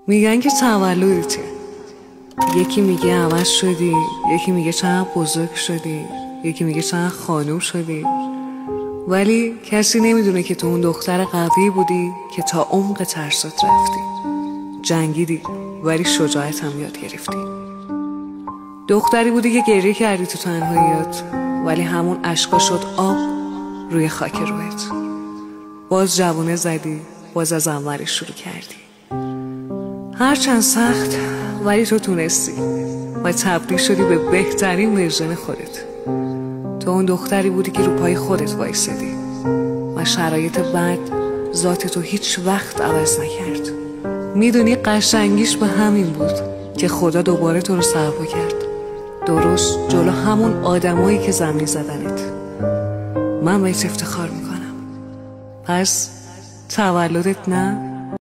میگن که تولدته، یکی میگه عوض شدی، یکی میگه چقدر بزرگ شدی، یکی میگه چقدر خانوم شدی، ولی کسی نمیدونه که تو اون دختر قوی بودی که تا عمق ترسات رفتی، جنگیدی ولی شجاعت هم یاد گرفتی. دختری بودی که گریه کردی تو تنهاییات، ولی همون عشقا شد آب روی خاک رویت. باز جوونه زدی، باز از اول شروع کردی. هرچند سخت ولی تو تونستی و تبدیل شدی به بهترین ورژن خودت. تو اون دختری بودی که رو پای خودت وایسادی و شرایط بد ذات تو هیچ وقت عوض نکرد. میدونی قشنگیش به همین بود که خدا دوباره تو رو سرپا کرد، درست جلو همون آدمایی که زمین زدنت. من بهت افتخار میکنم. پس تولدت نه؟